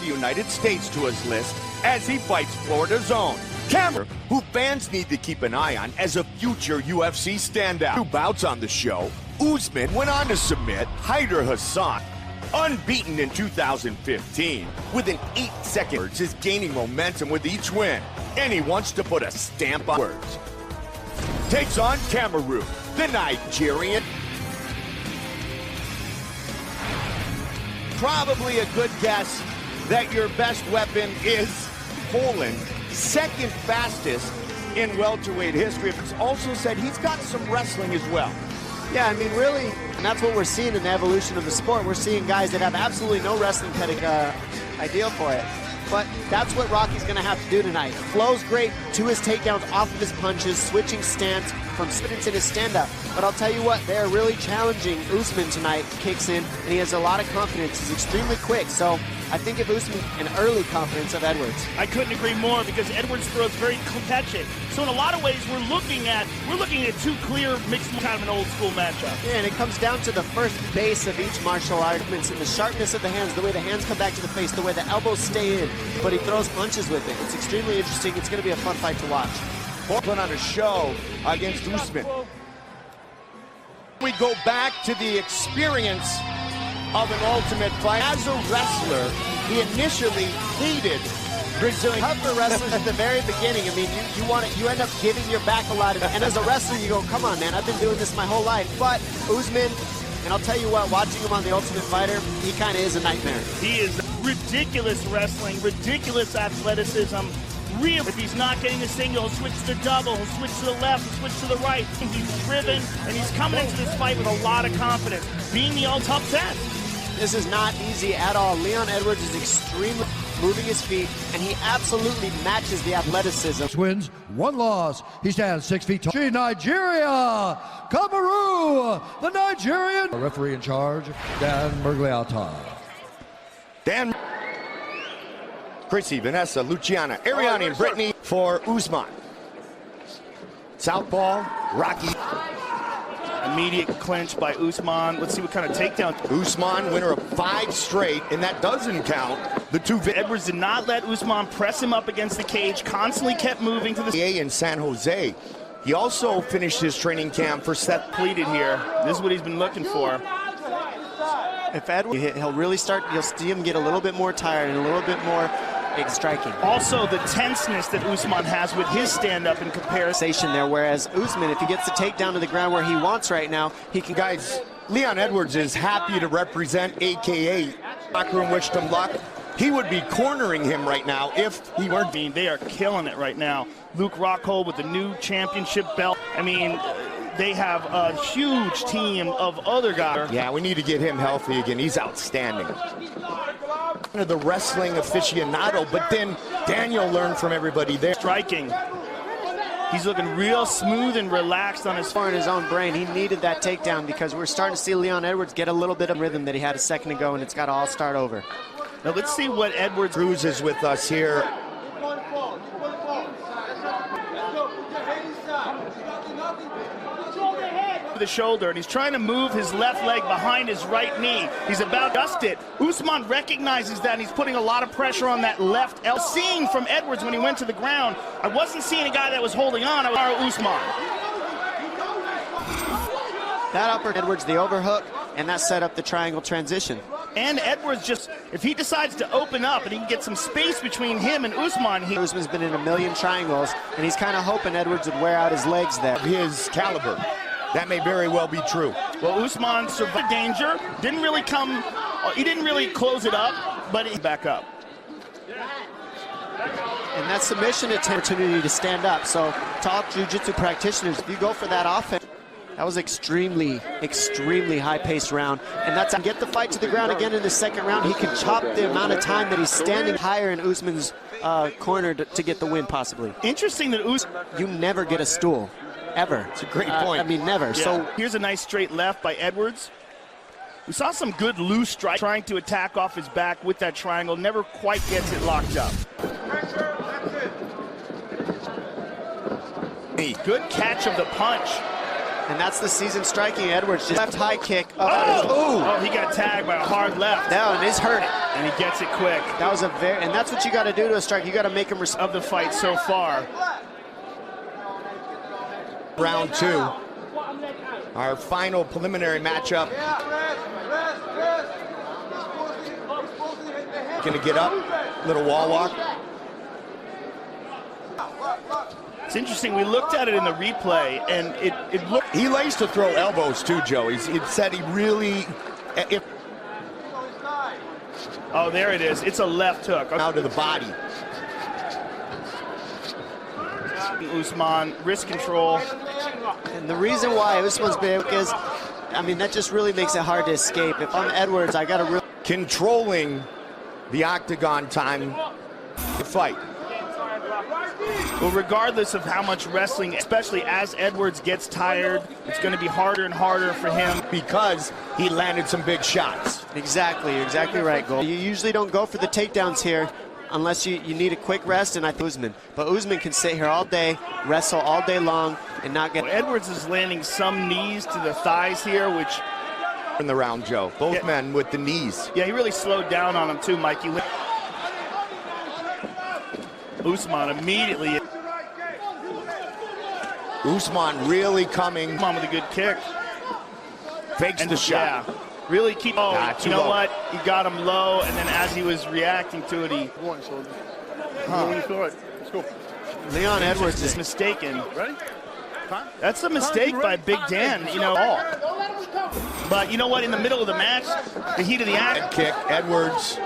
the United States to his list as he fights Florida's own Kamaru, who fans need to keep an eye on as a future UFC standout. 2 bouts on the show, Usman went on to submit Hyder Hassan, unbeaten in 2015, with an 8-second is gaining momentum with each win, and he wants to put a stamp on words. Takes on Kamaru, the Nigerian. Probably a good guess that your best weapon is Poland, second fastest in welterweight history. It's also said he's got some wrestling as well. Yeah, I mean, really, and that's what we're seeing in the evolution of the sport. We're seeing guys that have absolutely no wrestling ideal for it. But that's what Rocky's going to have to do tonight. Flows great to his takedowns off of his punches, switching stance from sprints in his stand-up. But I'll tell you what, they're really challenging Usman tonight. Kicks in, and he has a lot of confidence. He's extremely quick, so I think if Usman an early confidence of Edwards. I couldn't agree more because Edwards throws very catching. So in a lot of ways, we're looking at 2 clear mixed, kind of an old school matchup. Yeah, and it comes down to the first base of each martial art. It's in the sharpness of the hands, the way the hands come back to the face, the way the elbows stay in, but he throws punches with it. It's extremely interesting. It's going to be a fun fight to watch. Put on a show against Usman. We go back to the experience of an ultimate fight. As a wrestler, he initially hated Brazilian. Tougher wrestlers at the very beginning. I mean, you end up giving your back a lot of it. And as a wrestler, you go, come on, man, I've been doing this my whole life. But Usman, and I'll tell you what, watching him on The Ultimate Fighter, he kind of is a nightmare. He is ridiculous wrestling, ridiculous athleticism. Real. If he's not getting a single, he'll switch to the double, he'll switch to the left, he'll switch to the right. He's driven, and he's coming into this fight with a lot of confidence, being the all-top test. This is not easy at all. Leon Edwards is extremely moving his feet, and he absolutely matches the athleticism. Wins, 1 loss. He stands 6 feet tall. Nigeria, Kamaru, the Nigerian. The referee in charge, Dan Mergliata. Dan, Chrissy, Vanessa, Luciana, Ariane, and Brittany for Usman. Southpaw, Rocky. Immediate clinch by Usman. Let's see what kind of takedown. Usman, winner of 5 straight, and that doesn't count the 2. Edwards did not let Usman press him up against the cage, constantly kept moving to the... In San Jose. He also finished his training camp for Seth. Pleated here. This is what he's been looking for. If Edwards, he'll really start, you'll see him get a little bit more tired and a little bit more striking. Also, the tenseness that Usman has with his stand-up in comparison there, whereas Usman, if he gets the takedown to the ground where he wants right now, he can... Guys, Leon Edwards is happy to represent AKA. Locker room wished him luck. He would be cornering him right now if he weren't. They are killing it right now. Luke Rockhold with the new championship belt. I mean, they have a huge team of other guys. Yeah, we need to get him healthy again. He's outstanding. The wrestling aficionado, but then Daniel learned from everybody there. Striking. He's looking real smooth and relaxed on his... In his own brain, he needed that takedown because we're starting to see Leon Edwards get a little bit of rhythm that he had a second ago, and it's got to all start over. Now let's see what Edwards... Cruz is with us here. The shoulder, and he's trying to move his left leg behind his right knee. He's about to dust it. Usman recognizes that, and he's putting a lot of pressure on that left elbow. Seeing from Edwards when he went to the ground, I wasn't seeing a guy that was holding on. I was Kamaru Usman. That upper Edwards, the overhook, and that set up the triangle transition. And Edwards just, if he decides to open up and he can get some space between him and Usman. Usman's been in a million triangles, and he's kind of hoping Edwards would wear out his legs there. His caliber. That may very well be true. Well, Usman survived danger. Didn't really come, he didn't really close it up, but he back up. And that submission opportunity to stand up. So to all jiu-jitsu practitioners, if you go for that offense, that was extremely high-paced round. And that's get the fight to the ground again in the second round. He can chop the amount of time that he's standing higher in Usman's corner to get the win, possibly. Interesting that Usman... You never get a stool. Ever. It's a great point. I mean, never. Yeah. So here's a nice straight left by Edwards. We saw some good loose strike trying to attack off his back with that triangle. Never quite gets it locked up. Good catch of the punch. And that's the season striking. Edwards just left high kick. Oh, he got tagged by a hard left. That one is hurting. And he gets it quick. That was and that's what you got to do to a strike. You got to make him of the fight so far. Round 2. Our final preliminary matchup. Gonna get up, little wall walk. It's interesting, we looked at it in the replay, and it looked... He likes to throw elbows too, Joe. He said he really... Oh, there it is. It's a left hook. Out of the body. Usman, wrist control. And the reason why Usman's big is, I mean, that just really makes it hard to escape. If I'm Edwards, I got to really... Controlling the octagon time to fight. Well, regardless of how much wrestling, especially as Edwards gets tired, it's going to be harder and harder for him. Because he landed some big shots. Exactly, you're exactly right, Gold. You usually don't go for the takedowns here unless you need a quick rest, and I think Usman. But Usman can sit here all day, wrestle all day long, and not get... Edwards is landing some knees to the thighs here, which... In the round, Joe. Both men with the knees. Yeah, he really slowed down on him too, Mikey. Usman immediately. Usman really coming. Usman with a good kick. Fakes the shot. Yeah, really keep. Oh, you know low. what? He got him low, and then as he was reacting to it, he. Leon Edwards is mistaken. Ready? That's a mistake by Big Dan, you know. But you know what? In the middle of the match, the heat of the action. Kick. Edwards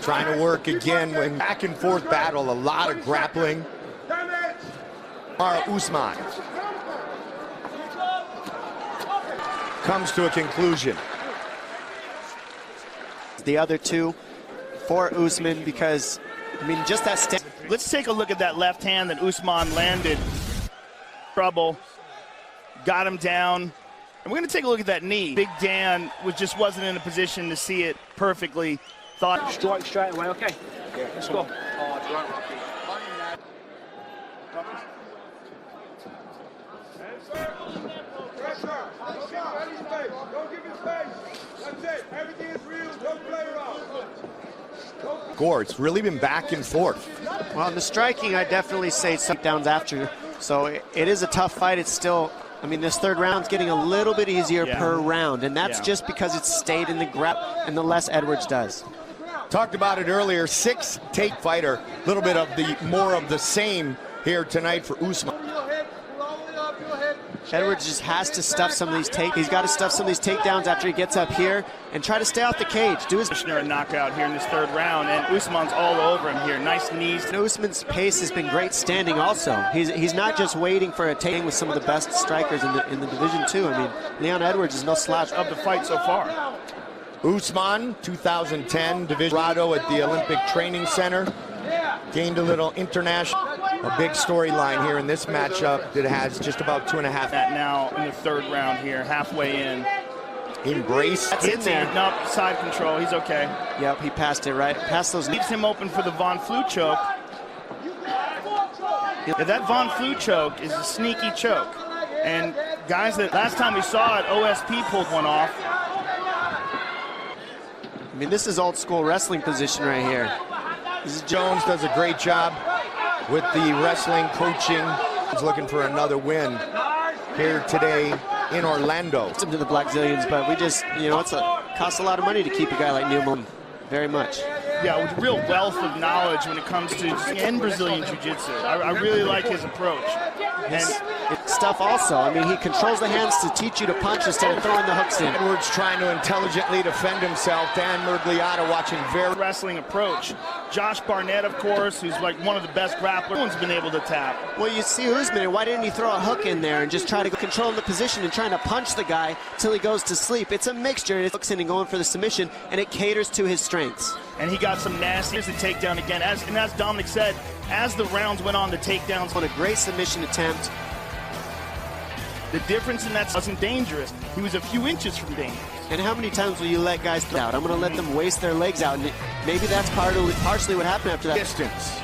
trying to work again. When back and forth battle, a lot of grappling. Kamaru Usman comes to a conclusion. The other two for Usman because, I mean, just that step. Let's take a look at that left hand that Usman landed. Trouble. Got him down. And we're going to take a look at that knee. Big Dan just wasn't in a position to see it perfectly. Thought strike straight away. Okay. Yeah, let's go. Gore, it's really been back and forth. Well, in the striking, I definitely say some downs after. So it is a tough fight. It's still, I mean, this third round's getting a little bit easier per round, and that's just because it's stayed in the grab and the less Edwards does. Talked about it earlier, 6 take fighter, a little bit of the more of the same here tonight for Usman. Edwards just has to stuff some of these he's got to stuff some of these takedowns after he gets up here and try to stay off the cage. Do his a knockout here in this third round, and Usman's all over him here. Nice knees. And Usman's pace has been great standing also. He's not just waiting for a takedown with some of the best strikers in the division too. I mean, Leon Edwards is no slouch of the fight so far. Usman, 2010 division at the Olympic Training Center. Gained a little international, a big storyline here in this matchup that has just about 2.5. That now in the third round here, halfway in. Embrace. That's in there. Nope, side control, he's okay. Yep, he passed it right. Passed those. Leaves him open for the Von Flue choke. Yeah, that Von Flue choke is a sneaky choke. And guys, that last time we saw it, OSP pulled one off. I mean, this is old school wrestling position right here. Jones does a great job with the wrestling coaching. He's looking for another win here today in Orlando. To the Black Zillions, but we just, you know, costs a lot of money to keep a guy like Neil Moon. Very much. Yeah, with real wealth of knowledge when it comes to in Brazilian Jiu-Jitsu. I really like his approach. And stuff also. I mean, he controls the hands to teach you to punch instead of throwing the hooks in. Edwards trying to intelligently defend himself. Dan Murgliata watching very wrestling approach. Josh Barnett, of course, who's like one of the best grapplers. No one's been able to tap. Well, you see Usman, why didn't he throw a hook in there and just try to control the position and trying to punch the guy till he goes to sleep? It's a mixture. It hooks in and going for the submission, and it caters to his strengths. And he got some nasty. Here's the takedown again. As Dominic said, as the rounds went on, the takedowns. On a great submission attempt. The difference in that wasn't dangerous. He was a few inches from dangerous. And how many times will you let guys throw out? I'm going to let them waste their legs out. And maybe that's partially what happened after that. Distance.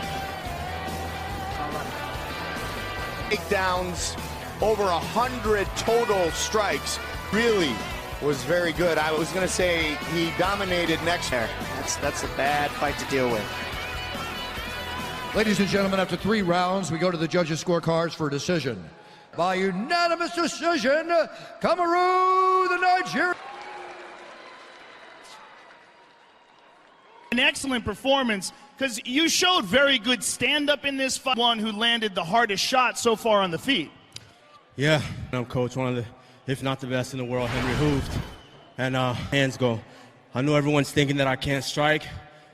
Takedowns over 100 total strikes. Really was very good. I was going to say he dominated next there. That's a bad fight to deal with. Ladies and gentlemen, after 3 rounds, we go to the judges' scorecards for a decision. By unanimous decision, Kamaru, the Nigerian. An excellent performance, because you showed very good stand-up in this fight. One who landed the hardest shot so far on the feet. Yeah, I'm coach, one of the, if not the best in the world, Henry Hooft. And hands go. I know everyone's thinking that I can't strike.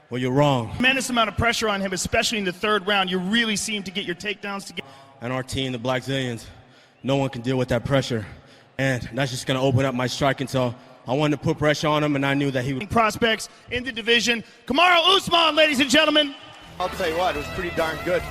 Well, you're wrong. Tremendous amount of pressure on him, especially in the 3rd round. You really seem to get your takedowns together. And our team, the Black Zillions, no one can deal with that pressure. And that's just going to open up my striking. So I wanted to put pressure on him, and I knew that he would. Prospects in the division. Kamaru Usman, ladies and gentlemen. I'll tell you what, it was pretty darn good.